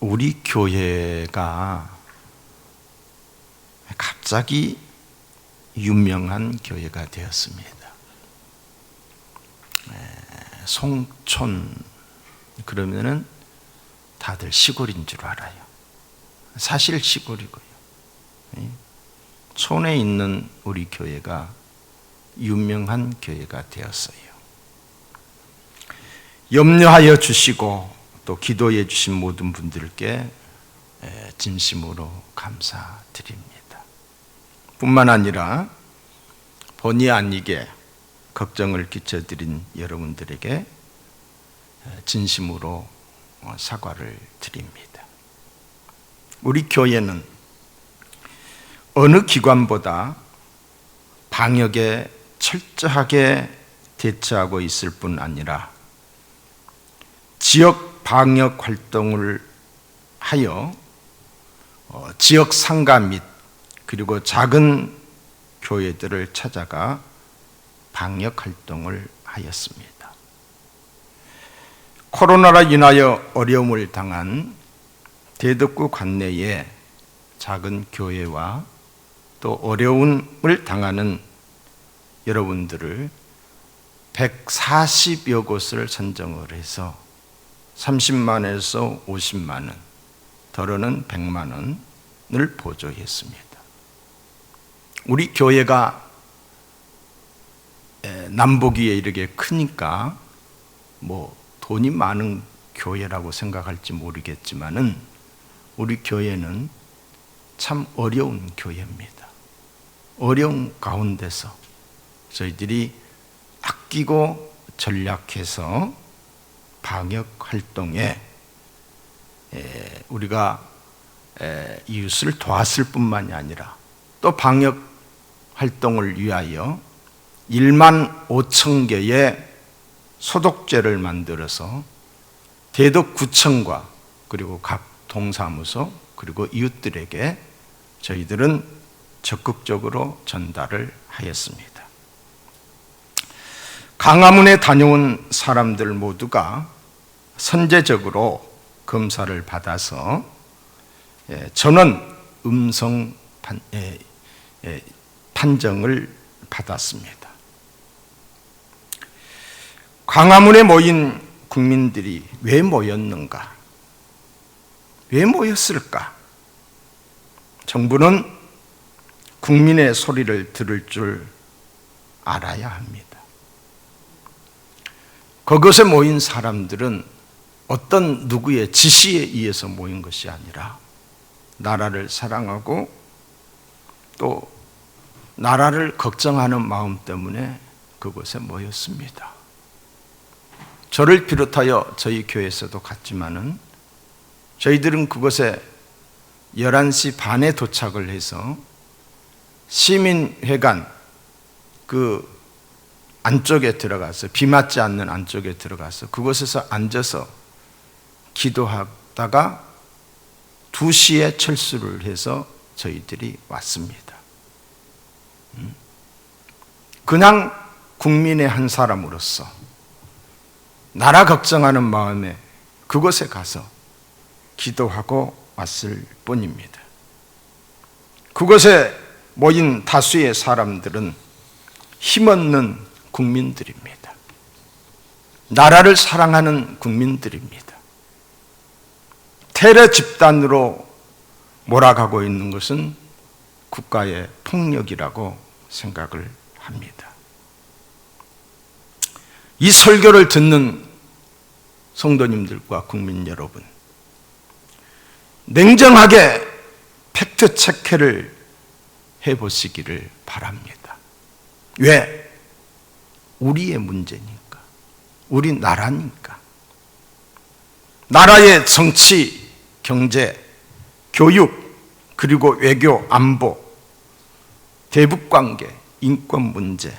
우리 교회가 갑자기 유명한 교회가 되었습니다. 송촌 그러면은 다들 시골인 줄 알아요. 사실 시골이고요. 촌에 있는 우리 교회가 유명한 교회가 되었어요. 염려하여 주시고 또 기도해 주신 모든 분들께 진심으로 감사드립니다. 뿐만 아니라 본의 아니게 걱정을 끼쳐드린 여러분들에게 진심으로 사과를 드립니다. 우리 교회는 어느 기관보다 방역에 철저하게 대처하고 있을 뿐 아니라 지역 방역 활동을 하여 지역 상가 및 그리고 작은 교회들을 찾아가 방역 활동을 하였습니다. 코로나로 인하여 어려움을 당한 대덕구 관내의 작은 교회와 또 어려움을 당하는 여러분들을 140여 곳을 선정을 해서 30만에서 50만 원, 더러는 100만 원을 보조했습니다. 우리 교회가 남북위에 이렇게 크니까 돈이 많은 교회라고 생각할지 모르겠지만은 우리 교회는 참 어려운 교회입니다. 어려운 가운데서 저희들이 아끼고 전략해서 방역 활동에 우리가 이웃을 도왔을 뿐만이 아니라 또 방역 활동을 위하여 1만 5천 개의 소독제를 만들어서 대덕구청과 그리고 각 동사무소 그리고 이웃들에게 저희들은 적극적으로 전달을 하였습니다. 강화문에 다녀온 사람들 모두가 선제적으로 검사를 받아서 전원 음성 판정을 받았습니다. 광화문에 모인 국민들이 왜 모였는가? 왜 모였을까? 정부는 국민의 소리를 들을 줄 알아야 합니다. 그곳에 모인 사람들은 어떤 누구의 지시에 의해서 모인 것이 아니라 나라를 사랑하고 또 나라를 걱정하는 마음 때문에 그곳에 모였습니다. 저를 비롯하여 저희 교회에서도 갔지만은 저희들은 그곳에 11시 반에 도착을 해서 시민회관 그 안쪽에 들어가서 비 맞지 않는 안쪽에 들어가서 그곳에서 앉아서 기도하다가 2시에 철수를 해서 저희들이 왔습니다. 그냥 국민의 한 사람으로서 나라 걱정하는 마음에 그곳에 가서 기도하고 왔을 뿐입니다. 그곳에 모인 다수의 사람들은 힘없는 국민들입니다. 나라를 사랑하는 국민들입니다. 테러 집단으로 몰아가고 있는 것은 국가의 폭력이라고 생각을 합니다. 이 설교를 듣는 성도님들과 국민 여러분, 냉정하게 팩트 체크를 해보시기를 바랍니다. 왜? 우리의 문제니까. 우리 나라니까. 나라의 정치, 경제, 교육, 그리고 외교, 안보, 대북관계, 인권 문제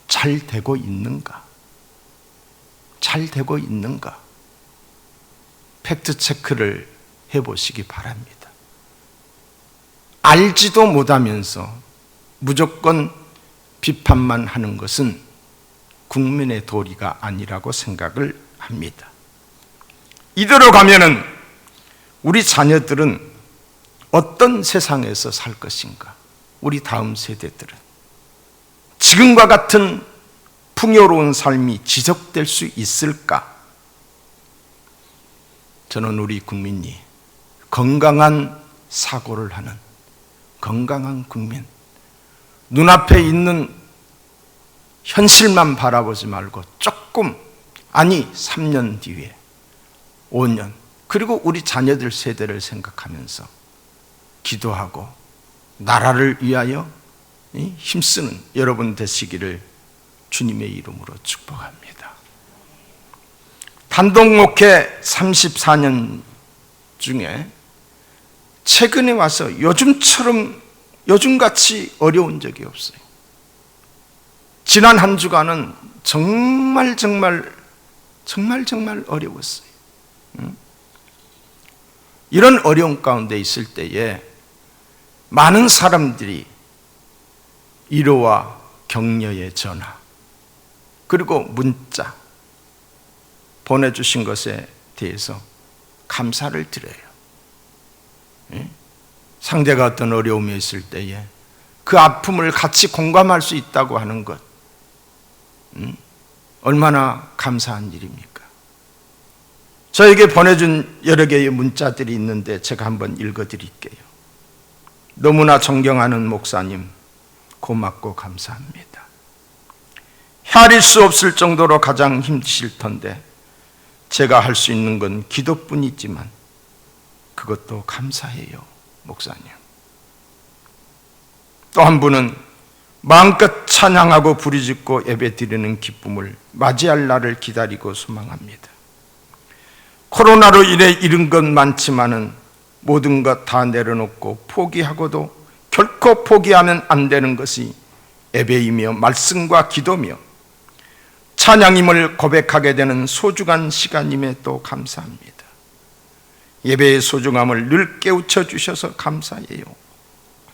잘 되고 있는가? 잘 되고 있는가? 팩트 체크를 해보시기 바랍니다. 알지도 못하면서 무조건 비판만 하는 것은 국민의 도리가 아니라고 생각을 합니다. 이대로 가면은 우리 자녀들은 어떤 세상에서 살 것인가? 우리 다음 세대들은 지금과 같은 풍요로운 삶이 지속될 수 있을까? 저는 우리 국민이 건강한 사고를 하는 건강한 국민, 눈앞에 있는 현실만 바라보지 말고 조금, 아니 3년 뒤에 5년, 그리고 우리 자녀들 세대를 생각하면서 기도하고 나라를 위하여 힘쓰는 여러분 되시기를 주님의 이름으로 축복합니다. 단독 목회 34년 중에 최근에 와서 요즘같이 어려운 적이 없어요. 지난 한 주간은 정말 어려웠어요. 이런 어려움 가운데 있을 때에 많은 사람들이 위로와 격려의 전화, 그리고 문자 보내주신 것에 대해서 감사를 드려요. 상대가 어떤 어려움이 있을 때에 그 아픔을 같이 공감할 수 있다고 하는 것, 얼마나 감사한 일입니까? 저에게 보내준 여러 개의 문자들이 있는데 제가 한번 읽어드릴게요. 너무나 존경하는 목사님, 고맙고 감사합니다. 헤아릴 수 없을 정도로 가장 힘드실 텐데 제가 할 수 있는 건 기도뿐이지만 그것도 감사해요, 목사님. 또 한 분은 마음껏 찬양하고 부르짖고 예배드리는 기쁨을 맞이할 날을 기다리고 소망합니다. 코로나로 인해 잃은 것 많지만은 모든 것 다 내려놓고 포기하고도 결코 포기하면 안 되는 것이 예배이며 말씀과 기도며 찬양임을 고백하게 되는 소중한 시간임에 또 감사합니다. 예배의 소중함을 늘 깨우쳐 주셔서 감사해요,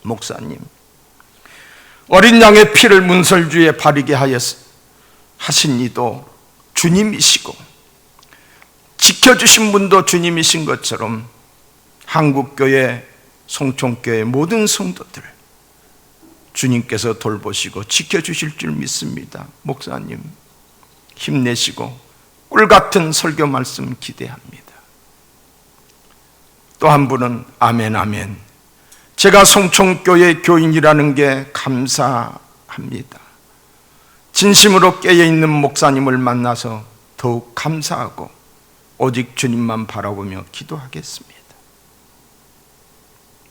목사님. 어린 양의 피를 문설주에 바르게 하신 이도 주님이시고 지켜주신 분도 주님이신 것처럼 한국교회, 송총교회 모든 성도들 주님께서 돌보시고 지켜주실 줄 믿습니다. 목사님 힘내시고 꿀같은 설교 말씀 기대합니다. 또 한 분은 아멘 아멘, 제가 송총교회 교인이라는 게 감사합니다. 진심으로 깨어있는 목사님을 만나서 더욱 감사하고 오직 주님만 바라보며 기도하겠습니다.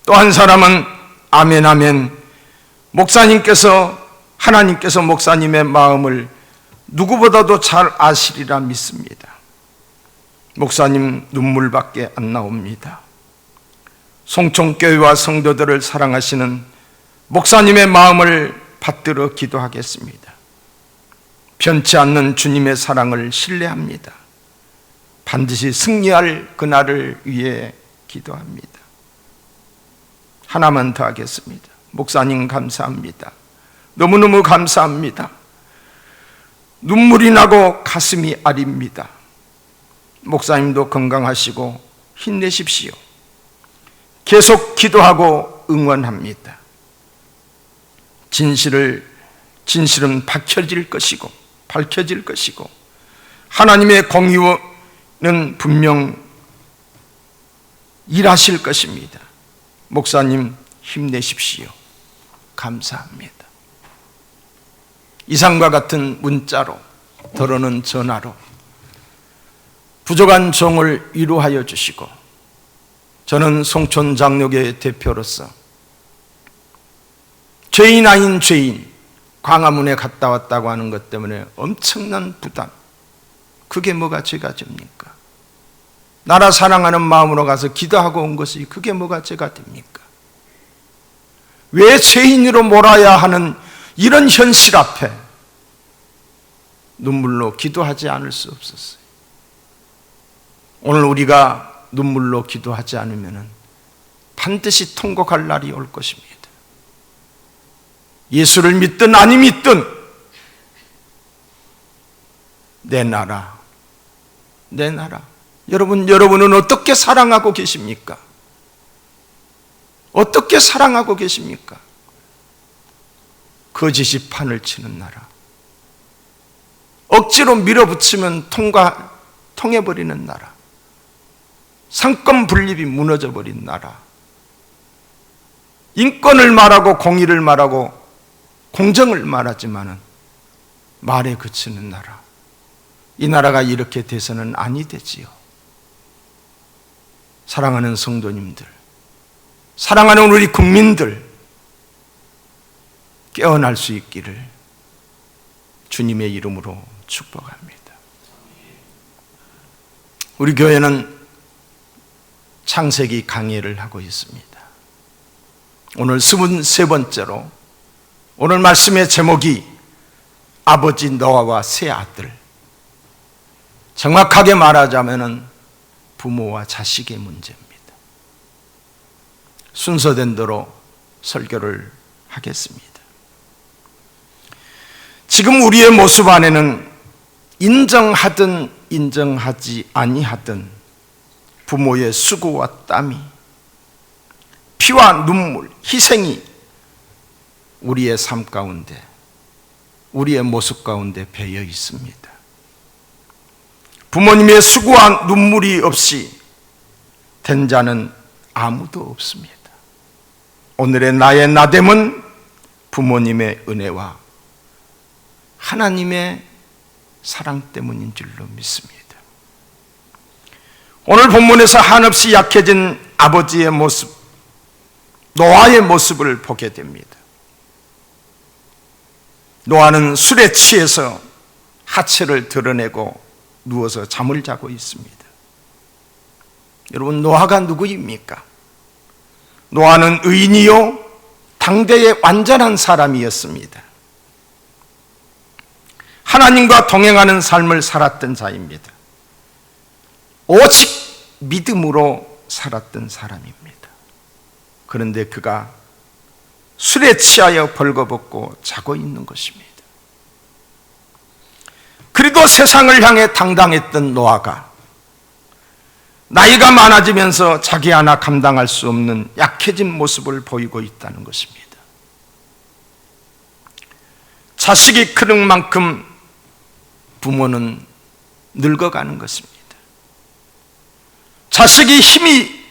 또 한 사람은 아멘 아멘, 하나님께서 목사님의 마음을 누구보다도 잘 아시리라 믿습니다. 목사님 눈물밖에 안 나옵니다. 송총교회와 성도들을 사랑하시는 목사님의 마음을 받들어 기도하겠습니다. 변치 않는 주님의 사랑을 신뢰합니다. 반드시 승리할 그날을 위해 기도합니다. 하나만 더 하겠습니다. 목사님 감사합니다. 너무너무 감사합니다. 눈물이 나고 가슴이 아립니다. 목사님도 건강하시고 힘내십시오. 계속 기도하고 응원합니다. 진실은 밝혀질 것이고 하나님의 공의는 분명 일하실 것입니다. 목사님 힘내십시오. 감사합니다. 이상과 같은 문자로, 더러는 전화로 부족한 종을 위로하여 주시고, 저는 송촌 장로교회 대표로서 죄인 아닌 죄인 광화문에 갔다 왔다고 하는 것 때문에 엄청난 부담, 그게 뭐가 죄가 됩니까? 나라 사랑하는 마음으로 가서 기도하고 온 것이 그게 뭐가 죄가 됩니까? 왜 죄인으로 몰아야 하는 이런 현실 앞에 눈물로 기도하지 않을 수 없었어요. 오늘 우리가 눈물로 기도하지 않으면 반드시 통곡할 날이 올 것입니다. 예수를 믿든 아니 믿든 내 나라 여러분은 어떻게 사랑하고 계십니까? 어떻게 사랑하고 계십니까? 거짓이 판을 치는 나라, 억지로 밀어붙이면 통해버리는 나라, 상권 분립이 무너져버린 나라, 인권을 말하고 공의를 말하고 공정을 말하지만은 말에 그치는 나라, 이 나라가 이렇게 돼서는 아니 되지요. 사랑하는 성도님들, 사랑하는 우리 국민들, 깨어날 수 있기를 주님의 이름으로 축복합니다. 우리 교회는 창세기 강해를 하고 있습니다. 오늘 23번째로 오늘 말씀의 제목이 아버지 노아와 세 아들, 정확하게 말하자면 부모와 자식의 문제입니다. 순서된 대로 설교를 하겠습니다. 지금 우리의 모습 안에는 인정하든 인정하지 아니하든 부모의 수고와 땀이, 피와 눈물, 희생이 우리의 삶 가운데, 우리의 모습 가운데 배어 있습니다. 부모님의 수고와 눈물이 없이 된 자는 아무도 없습니다. 오늘의 나의 나됨은 부모님의 은혜와 하나님의 사랑 때문인 줄로 믿습니다. 오늘 본문에서 한없이 약해진 아버지의 모습, 노아의 모습을 보게 됩니다. 노아는 술에 취해서 하체를 드러내고 누워서 잠을 자고 있습니다. 여러분, 노아가 누구입니까? 노아는 의인이요 당대의 완전한 사람이었습니다. 하나님과 동행하는 삶을 살았던 자입니다. 오직 믿음으로 살았던 사람입니다. 그런데 그가 술에 취하여 벌거벗고 자고 있는 것입니다. 그래도 세상을 향해 당당했던 노아가 나이가 많아지면서 자기 하나 감당할 수 없는 약해진 모습을 보이고 있다는 것입니다. 자식이 크는 만큼 부모는 늙어가는 것입니다. 자식이 힘이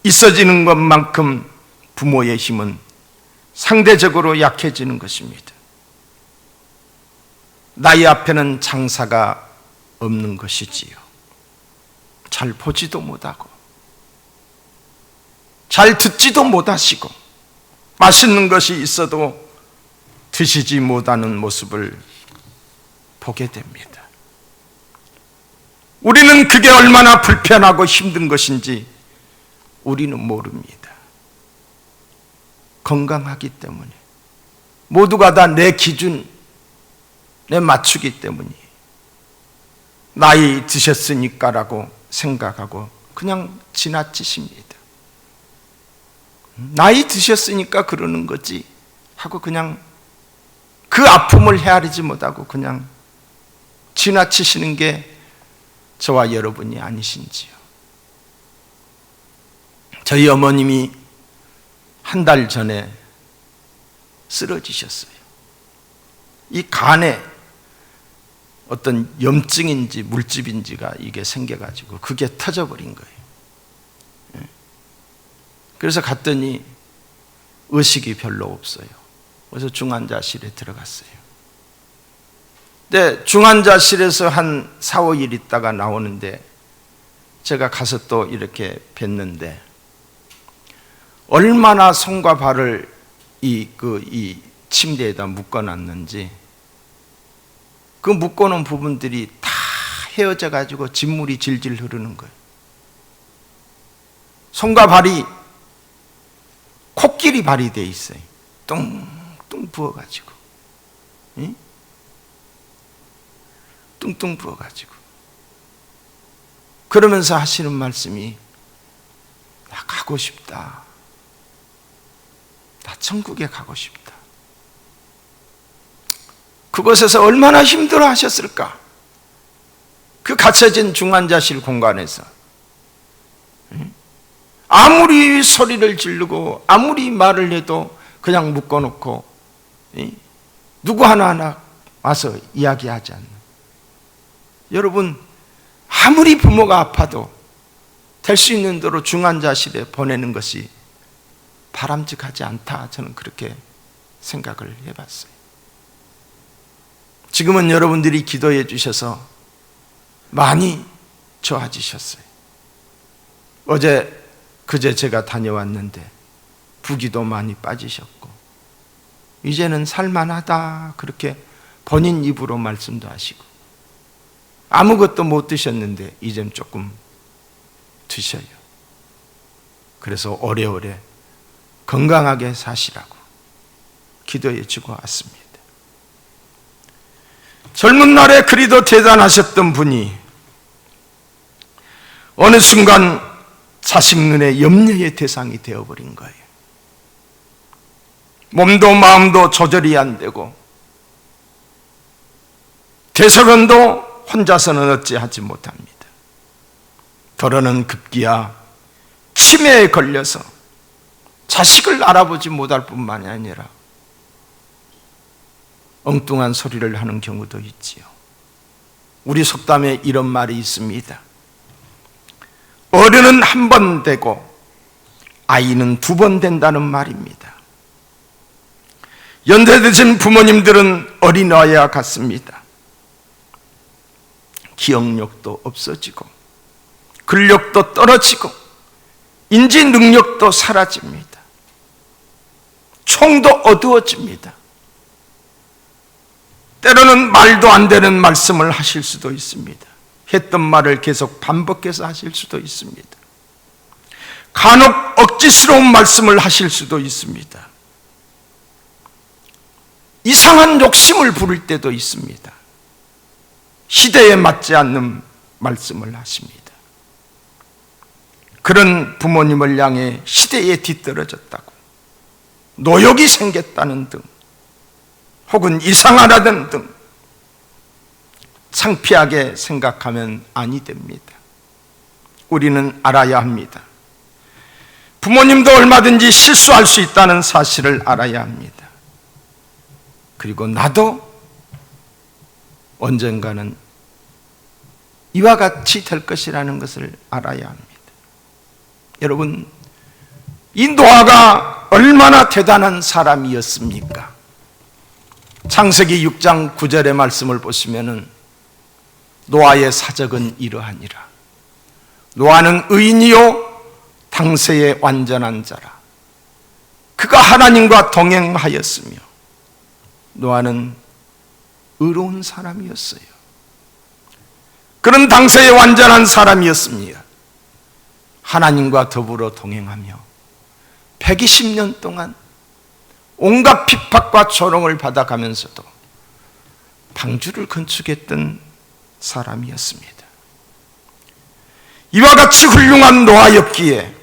있어지는 것만큼 부모의 힘은 상대적으로 약해지는 것입니다. 나이 앞에는 장사가 없는 것이지요. 잘 보지도 못하고 잘 듣지도 못하시고 맛있는 것이 있어도 드시지 못하는 모습을 보게 됩니다. 우리는 그게 얼마나 불편하고 힘든 것인지 우리는 모릅니다. 건강하기 때문에, 모두가 다 내 기준에 맞추기 때문이에요. 나이 드셨으니까라고 생각하고 그냥 지나치십니다. 나이 드셨으니까 그러는 거지 하고 그냥 그 아픔을 헤아리지 못하고 그냥 지나치시는 게 저와 여러분이 아니신지요. 저희 어머님이 한 달 전에 쓰러지셨어요. 이 간에 어떤 염증인지 물집인지가 이게 생겨가지고 그게 터져버린 거예요. 그래서 갔더니 의식이 별로 없어요. 그래서 중환자실에 들어갔어요. 근데 중환자실에서 한 4, 5일 있다가 나오는데 제가 가서 또 이렇게 뵀는데 얼마나 손과 발을 이 침대에다 묶어놨는지 그 묶어놓은 부분들이 다 헤어져 가지고 진물이 질질 흐르는 거예요. 손과 발이 코끼리 발이 돼 있어요. 뚱뚱 부어가지고, 응? 뚱뚱 부어가지고. 그러면서 하시는 말씀이 나 가고 싶다. 나 천국에 가고 싶다. 그곳에서 얼마나 힘들어 하셨을까? 그 갇혀진 중환자실 공간에서 아무리 소리를 지르고 아무리 말을 해도 그냥 묶어놓고 누구 하나하나 와서 이야기하지 않는, 여러분, 아무리 부모가 아파도 될 수 있는 대로 중환자실에 보내는 것이 바람직하지 않다, 저는 그렇게 생각을 해봤어요. 지금은 여러분들이 기도해 주셔서 많이 좋아지셨어요. 그제 제가 다녀왔는데 부기도 많이 빠지셨고 이제는 살만하다, 그렇게 본인 입으로 말씀도 하시고, 아무것도 못 드셨는데 이젠 조금 드셔요. 그래서 오래오래 건강하게 사시라고 기도해 주고 왔습니다. 젊은 날에 그리도 대단하셨던 분이 어느 순간 자식 눈에 염려의 대상이 되어버린 거예요. 몸도 마음도 조절이 안 되고 대소변도 혼자서는 어찌하지 못합니다. 더러는 급기야 치매에 걸려서 자식을 알아보지 못할 뿐만이 아니라 엉뚱한 소리를 하는 경우도 있지요. 우리 속담에 이런 말이 있습니다. 어른은 한 번 되고 아이는 두 번 된다는 말입니다. 연세 드신 부모님들은 어린아이와 같습니다. 기억력도 없어지고 근력도 떨어지고 인지 능력도 사라집니다. 총도 어두워집니다. 때로는 말도 안 되는 말씀을 하실 수도 있습니다. 했던 말을 계속 반복해서 하실 수도 있습니다. 간혹 억지스러운 말씀을 하실 수도 있습니다. 이상한 욕심을 부릴 때도 있습니다. 시대에 맞지 않는 말씀을 하십니다. 그런 부모님을 향해 시대에 뒤떨어졌다고, 노역이 생겼다는 등, 혹은 이상하다는 등 창피하게 생각하면 아니 됩니다. 우리는 알아야 합니다. 부모님도 얼마든지 실수할 수 있다는 사실을 알아야 합니다. 그리고 나도 언젠가는 이와 같이 될 것이라는 것을 알아야 합니다. 여러분, 이 노아가 얼마나 대단한 사람이었습니까? 창세기 6장 9절의 말씀을 보시면은 노아의 사적은 이러하니라. 노아는 의인이요 당세의 완전한 자라. 그가 하나님과 동행하였으며 노아는 의로운 사람이었어요. 그런 당세의 완전한 사람이었습니다. 하나님과 더불어 동행하며 120년 동안 온갖 핍박과 조롱을 받아가면서도 방주를 건축했던 사람이었습니다. 이와 같이 훌륭한 노아였기에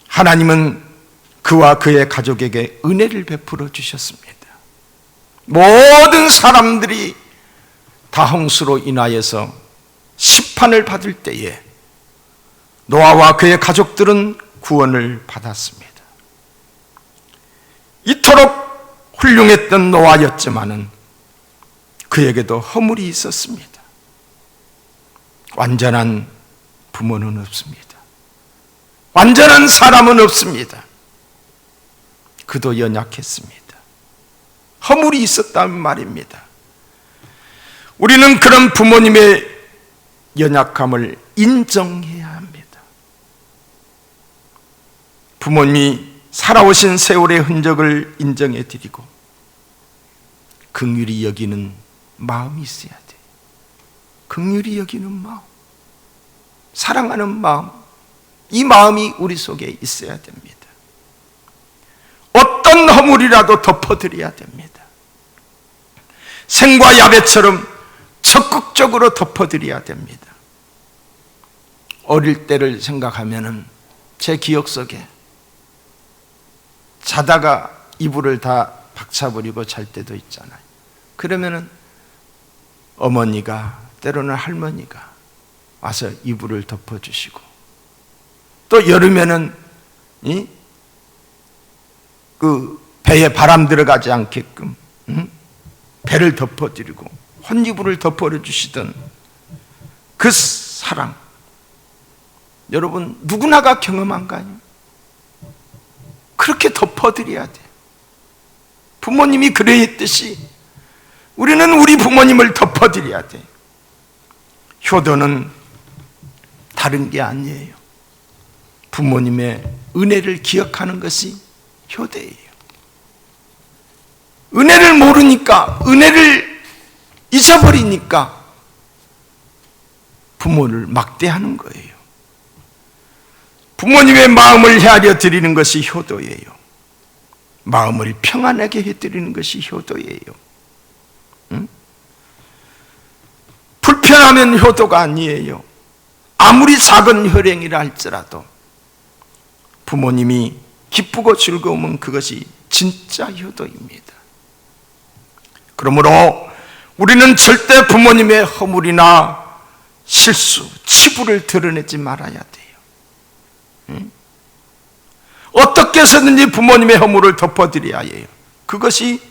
하나님은 그와 그의 가족에게 은혜를 베풀어 주셨습니다. 모든 사람들이 다 홍수로 인하여서 심판을 받을 때에 노아와 그의 가족들은 구원을 받았습니다. 이토록 훌륭했던 노아였지만은 그에게도 허물이 있었습니다. 완전한 부모는 없습니다. 완전한 사람은 없습니다. 그도 연약했습니다. 허물이 있었다는 말입니다. 우리는 그런 부모님의 연약함을 인정해야 합니다. 부모님이 살아오신 세월의 흔적을 인정해 드리고 긍휼히 여기는 마음이 있어야 돼. 긍휼히 여기는 마음, 사랑하는 마음, 이 마음이 우리 속에 있어야 됩니다. 어떤 허물이라도 덮어드려야 됩니다. 생과 야베처럼 적극적으로 덮어드려야 됩니다. 어릴 때를 생각하면은 제 기억 속에 자다가 이불을 다 박차버리고 잘 때도 있잖아요. 그러면은 어머니가 때로는 할머니가 와서 이불을 덮어주시고, 또 여름에는 그 배에 바람 들어가지 않게끔 배를 덮어드리고 혼이불을 덮어주시던 그 사랑, 여러분 누구나가 경험한가요? 그렇게 덮어드려야 돼. 부모님이 그랬듯이 우리는 우리 부모님을 덮어드려야 돼. 효도는 다른 게 아니에요. 부모님의 은혜를 기억하는 것이 효도예요. 은혜를 모르니까, 은혜를 잊어버리니까 부모를 막대하는 거예요. 부모님의 마음을 헤아려 드리는 것이 효도예요. 마음을 평안하게 해드리는 것이 효도예요. 응? 불편하면 효도가 아니에요. 아무리 작은 혈행이라 할지라도 부모님이 기쁘고 즐거우면 그것이 진짜 효도입니다. 그러므로 우리는 절대 부모님의 허물이나 실수, 치부를 드러내지 말아야 돼요. 응? 어떻게 해서든지 부모님의 허물을 덮어드려야 해요. 그것이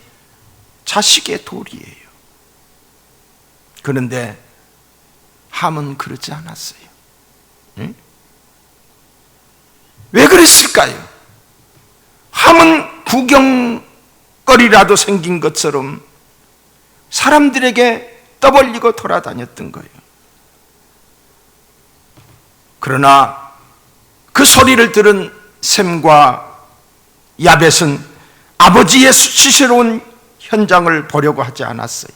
자식의 도리예요. 그런데 함은 그러지 않았어요. 응? 왜 그랬을까요? 함은 구경거리라도 생긴 것처럼 사람들에게 떠벌리고 돌아다녔던 거예요. 그러나 그 소리를 들은 셈과 야벳은 아버지의 수치스러운 현장을 보려고 하지 않았어요.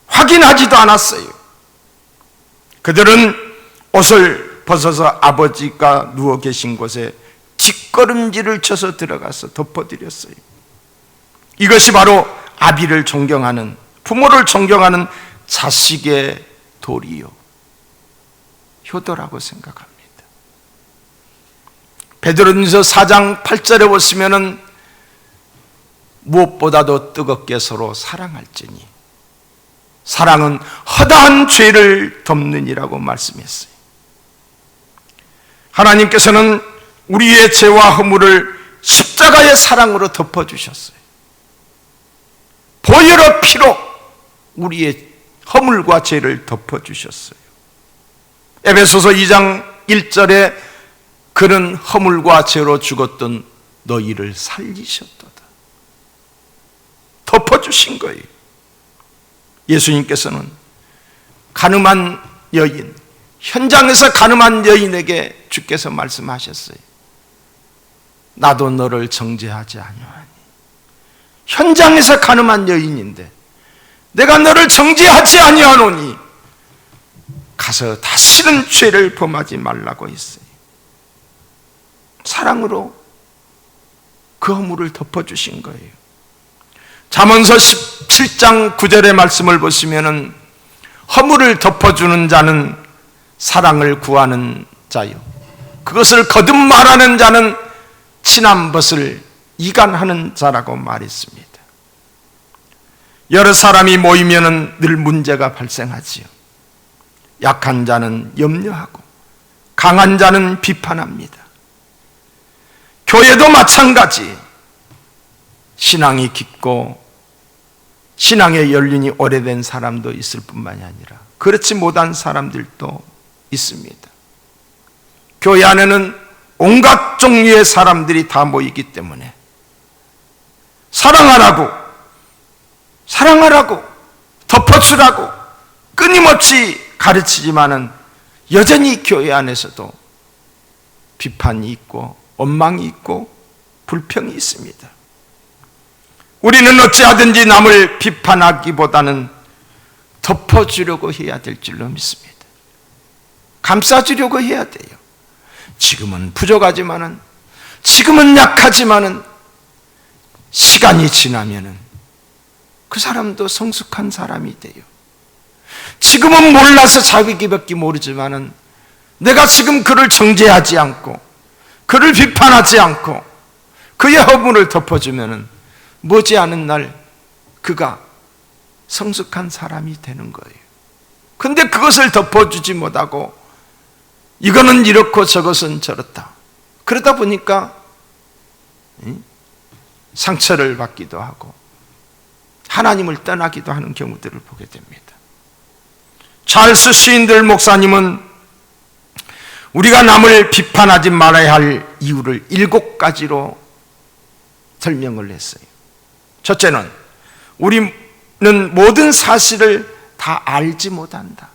확인하지도 않았어요. 그들은 옷을 벗어서 아버지가 누워 계신 곳에 뒷걸음질을 쳐서 들어가서 덮어드렸어요. 이것이 바로 아비를 존경하는, 부모를 존경하는 자식의 도리요, 효도라고 생각합니다. 베드로전서 4장 8절에 보시면은 무엇보다도 뜨겁게 서로 사랑할지니 사랑은 허다한 죄를 덮느니라고 말씀했어요. 하나님께서는 우리의 죄와 허물을 십자가의 사랑으로 덮어주셨어요. 보혈의 피로 우리의 허물과 죄를 덮어주셨어요. 에베소서 2장 1절에 그는 허물과 죄로 죽었던 너희를 살리셨도다. 덮어주신 거예요. 예수님께서는 가늠한 여인, 현장에서 가늠한 여인에게 주께서 말씀하셨어요. 나도 너를 정죄하지 아니하니. 현장에서 가늠한 여인인데 내가 너를 정죄하지 아니하노니 가서 다시는 죄를 범하지 말라고 했어요. 사랑으로 그 허물을 덮어주신 거예요. 잠언서 17장 9절의 말씀을 보시면은 허물을 덮어주는 자는 사랑을 구하는 자요, 그것을 거듭 말하는 자는 친한 것을 이간하는 자라고 말했습니다. 여러 사람이 모이면은 늘 문제가 발생하지요. 약한 자는 염려하고 강한 자는 비판합니다. 교회도 마찬가지. 신앙이 깊고 신앙의 연륜이 오래된 사람도 있을 뿐만이 아니라 그렇지 못한 사람들도 있습니다. 교회 안에는 온갖 종류의 사람들이 다 모이기 때문에 사랑하라고 덮어주라고 끊임없이 가르치지만은 여전히 교회 안에서도 비판이 있고 원망이 있고 불평이 있습니다. 우리는 어찌하든지 남을 비판하기보다는 덮어주려고 해야 될 줄로 믿습니다. 감싸주려고 해야 돼요. 지금은 부족하지만은, 지금은 약하지만은 시간이 지나면은 그 사람도 성숙한 사람이 돼요. 지금은 몰라서 자기밖에 모르지만은 내가 지금 그를 정죄하지 않고 그를 비판하지 않고 그의 허물을 덮어주면은 머지않은 날 그가 성숙한 사람이 되는 거예요. 근데 그것을 덮어주지 못하고 이거는 이렇고 저것은 저렇다. 그러다 보니까 상처를 받기도 하고 하나님을 떠나기도 하는 경우들을 보게 됩니다. 찰스 스윈들 목사님은 우리가 남을 비판하지 말아야 할 이유를 7가지로 설명을 했어요. 첫째는 우리는 모든 사실을 다 알지 못한다.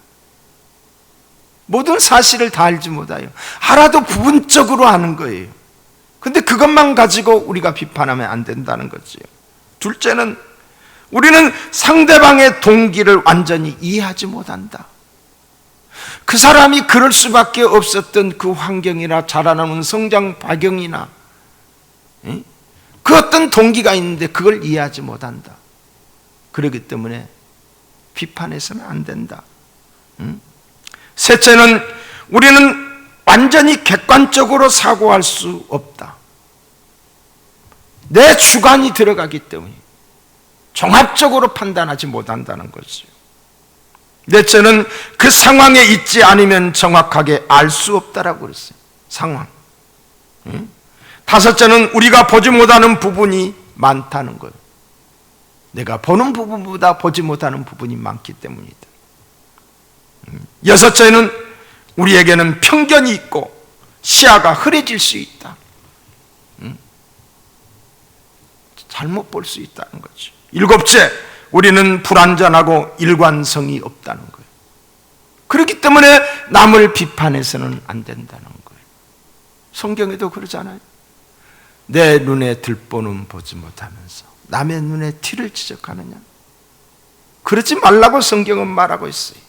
모든 사실을 다 알지 못해요. 알아도 부분적으로 아는 거예요. 근데 그것만 가지고 우리가 비판하면 안 된다는 거지요. 둘째는 우리는 상대방의 동기를 완전히 이해하지 못한다. 그 사람이 그럴 수밖에 없었던 그 환경이나 자라나는 성장 배경이나 그 어떤 동기가 있는데 그걸 이해하지 못한다. 그렇기 때문에 비판해서는 안 된다. 셋째는 우리는 완전히 객관적으로 사고할 수 없다. 내 주관이 들어가기 때문에 종합적으로 판단하지 못한다는 거죠. 넷째는 그 상황에 있지 않으면 정확하게 알 수 없다라고 그랬어요. 상황. 다섯째는 우리가 보지 못하는 부분이 많다는 거예요. 내가 보는 부분보다 보지 못하는 부분이 많기 때문이다. 여섯째는 우리에게는 편견이 있고 시야가 흐려질 수 있다. 잘못 볼 수 있다는 거죠. 일곱째, 우리는 불완전하고 일관성이 없다는 거예요. 그렇기 때문에 남을 비판해서는 안 된다는 거예요. 성경에도 그러잖아요. 내 눈에 들보는 보지 못하면서 남의 눈에 티를 지적하느냐. 그러지 말라고 성경은 말하고 있어요.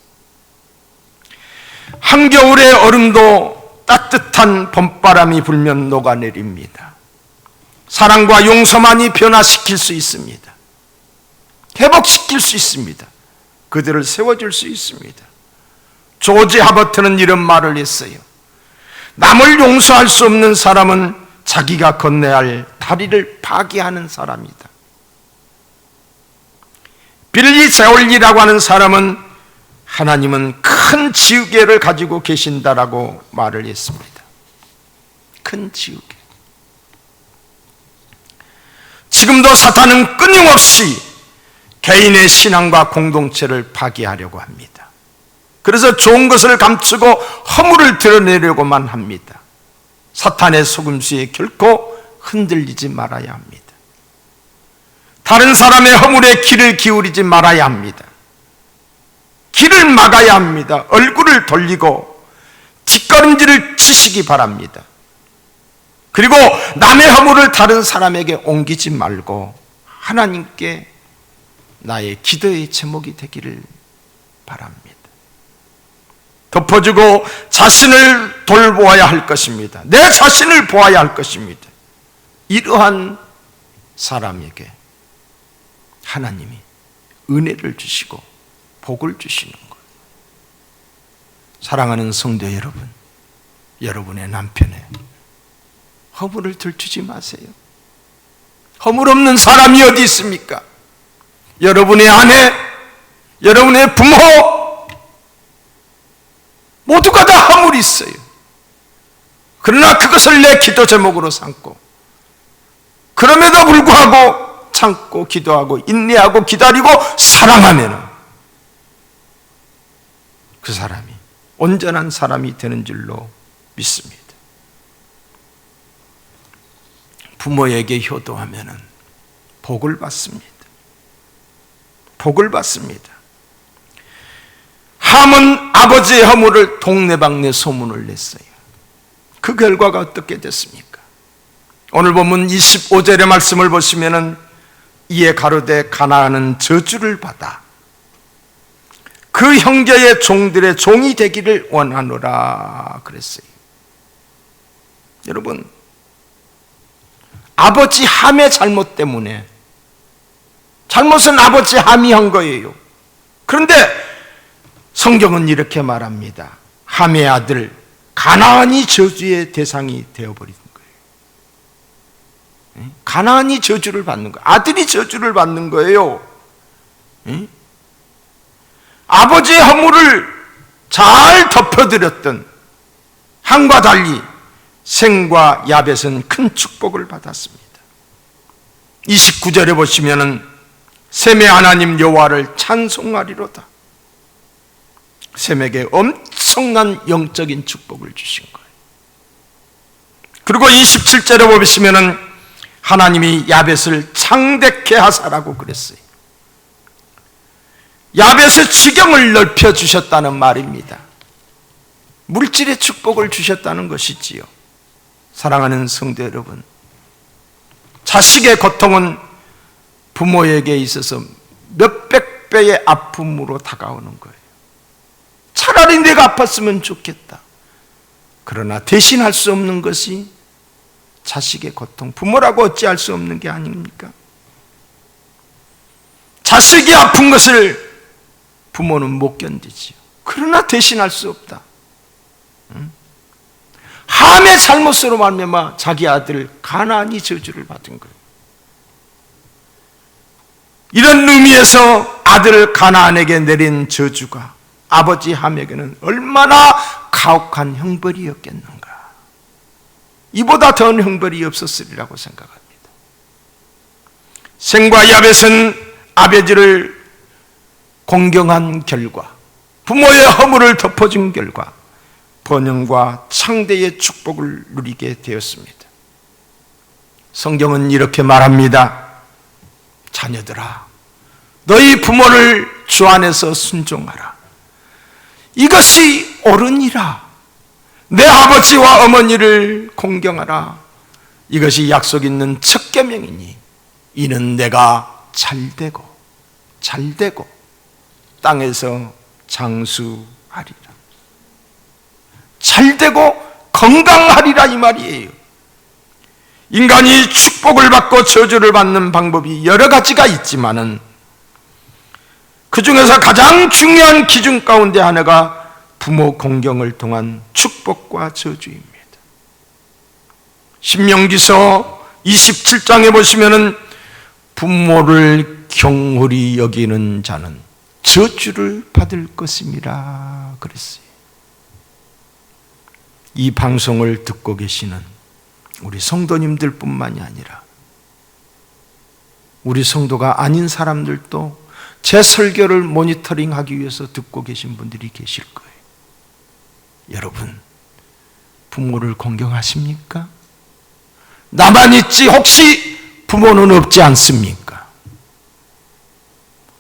한겨울의 얼음도 따뜻한 봄바람이 불면 녹아내립니다. 사랑과 용서만이 변화시킬 수 있습니다. 회복시킬 수 있습니다. 그들을 세워줄 수 있습니다. 조지 하버트는 이런 말을 했어요. 남을 용서할 수 없는 사람은 자기가 건너야 할 다리를 파괴하는 사람이다. 빌리 세올리라고 하는 사람은 하나님은 큰 지우개를 가지고 계신다라고 말을 했습니다. 큰 지우개. 지금도 사탄은 끊임없이 개인의 신앙과 공동체를 파괴하려고 합니다. 그래서 좋은 것을 감추고 허물을 드러내려고만 합니다. 사탄의 속임수에 결코 흔들리지 말아야 합니다. 다른 사람의 허물에 귀를 기울이지 말아야 합니다. 길을 막아야 합니다. 얼굴을 돌리고 뒷걸음질을 치시기 바랍니다. 그리고 남의 허물을 다른 사람에게 옮기지 말고 하나님께 나의 기도의 제목이 되기를 바랍니다. 덮어주고 자신을 돌보아야 할 것입니다. 내 자신을 보아야 할 것입니다. 이러한 사람에게 하나님이 은혜를 주시고 복을 주시는 거예요. 사랑하는 성도 여러분, 여러분의 남편의 허물을 들추지 마세요. 허물 없는 사람이 어디 있습니까? 여러분의 아내, 여러분의 부모 모두가 다 허물이 있어요. 그러나 그것을 내 기도 제목으로 삼고 그럼에도 불구하고 참고 기도하고 인내하고 기다리고 사랑하면 그 사람이 온전한 사람이 되는 줄로 믿습니다. 부모에게 효도하면 복을 받습니다. 복을 받습니다. 함은 아버지의 허물을 동네방네 소문을 냈어요. 그 결과가 어떻게 됐습니까? 오늘 본문 25절의 말씀을 보시면은 이에 가로되 가나안은 저주를 받아 그 형제의 종들의 종이 되기를 원하노라 그랬어요. 여러분, 아버지 함의 잘못 때문에, 잘못은 아버지 함이 한 거예요. 그런데 성경은 이렇게 말합니다. 함의 아들 가나안이 저주의 대상이 되어버린 거예요. 가나안이 저주를 받는 거예요. 아들이 저주를 받는 거예요. 아버지의 허물을 잘 덮어드렸던 함과 달리 셈과 야벳은 큰 축복을 받았습니다. 29절에 보시면은 셈의 하나님 여호와를 찬송하리로다. 셈에게 엄청난 영적인 축복을 주신 거예요. 그리고 27절에 보시면은 하나님이 야벳을 창대케 하사라고 그랬어요. 야벳의 지경을 넓혀 주셨다는 말입니다. 물질의 축복을 주셨다는 것이지요. 사랑하는 성도 여러분, 자식의 고통은 부모에게 있어서 몇백 배의 아픔으로 다가오는 거예요. 차라리 내가 아팠으면 좋겠다. 그러나 대신할 수 없는 것이 자식의 고통, 부모라고 어찌할 수 없는 게 아닙니까? 자식이 아픈 것을 부모는 못 견디지요. 그러나 대신할 수 없다. 함의 잘못으로 말미암아 자기 아들 가나안이 저주를 받은 거예요. 이런 의미에서 아들 가나안에게 내린 저주가 아버지 함에게는 얼마나 가혹한 형벌이었겠는가. 이보다 더한 형벌이 없었으리라고 생각합니다. 셈과 야벳은 아버지를 공경한 결과, 부모의 허물을 덮어준 결과 번영과 창대의 축복을 누리게 되었습니다. 성경은 이렇게 말합니다. 자녀들아, 너희 부모를 주 안에서 순종하라. 이것이 옳으니라. 내 아버지와 어머니를 공경하라. 이것이 약속 있는 첫 계명이니 이는 내가 잘되고 땅에서 장수하리라. 잘되고 건강하리라 이 말이에요. 인간이 축복을 받고 저주를 받는 방법이 여러 가지가 있지만은 그 중에서 가장 중요한 기준 가운데 하나가 부모 공경을 통한 축복과 저주입니다. 신명기서 27장에 보시면은 부모를 경홀히 여기는 자는 저주를 받을 것임이라 그랬어요. 이 방송을 듣고 계시는 우리 성도님들 뿐만이 아니라 우리 성도가 아닌 사람들도 제 설교를 모니터링하기 위해서 듣고 계신 분들이 계실 거예요. 여러분, 부모를 공경하십니까? 나만 있지 혹시 부모는 없지 않습니까?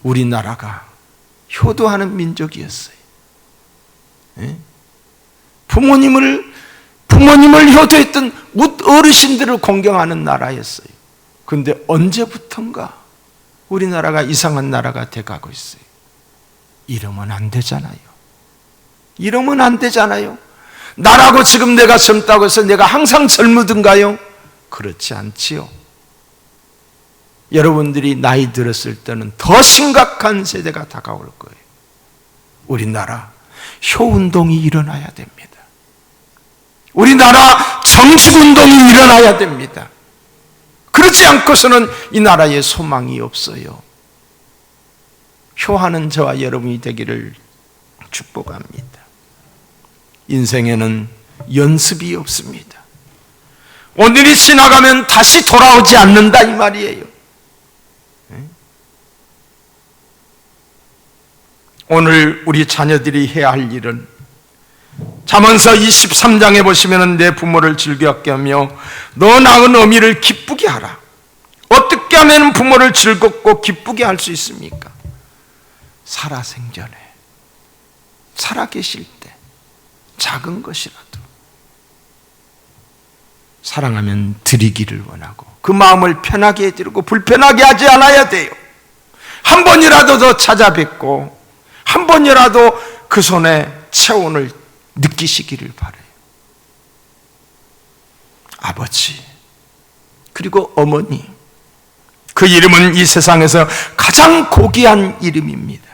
우리나라가 효도하는 민족이었어요. 부모님을 효도했던 어르신들을 공경하는 나라였어요. 그런데 언제부턴가 우리나라가 이상한 나라가 돼가고 있어요. 이러면 안 되잖아요. 이러면 안 되잖아요. 나라고 지금 내가 젊다고 해서 내가 항상 젊으든가요? 그렇지 않지요. 여러분들이 나이 들었을 때는 더 심각한 세대가 다가올 거예요. 우리나라 효운동이 일어나야 됩니다. 우리나라 정식운동이 일어나야 됩니다. 그렇지 않고서는 이 나라에 소망이 없어요. 효하는 저와 여러분이 되기를 축복합니다. 인생에는 연습이 없습니다. 오늘이 지나가면 다시 돌아오지 않는다 이 말이에요. 오늘 우리 자녀들이 해야 할 일은 잠언서 23장에 보시면 내 부모를 즐겁게 하며 너 낳은 어미를 기쁘게 하라. 어떻게 하면 부모를 즐겁고 기쁘게 할 수 있습니까? 살아생전에, 살아계실 때 작은 것이라도 사랑하면 드리기를 원하고 그 마음을 편하게 해드리고 불편하게 하지 않아야 돼요. 한 번이라도 더 찾아뵙고 한 번이라도 그 손에 체온을 느끼시기를 바라요. 아버지 그리고 어머니, 그 이름은 이 세상에서 가장 고귀한 이름입니다.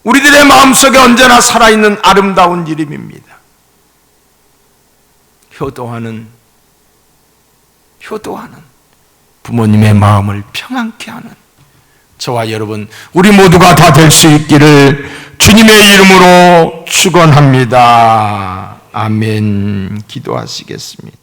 우리들의 마음속에 언제나 살아있는 아름다운 이름입니다. 효도하는 부모님의 마음을 평안케 하는 저와 여러분 우리 모두가 다 될 수 있기를 주님의 이름으로 축원합니다. 아멘. 기도하시겠습니다.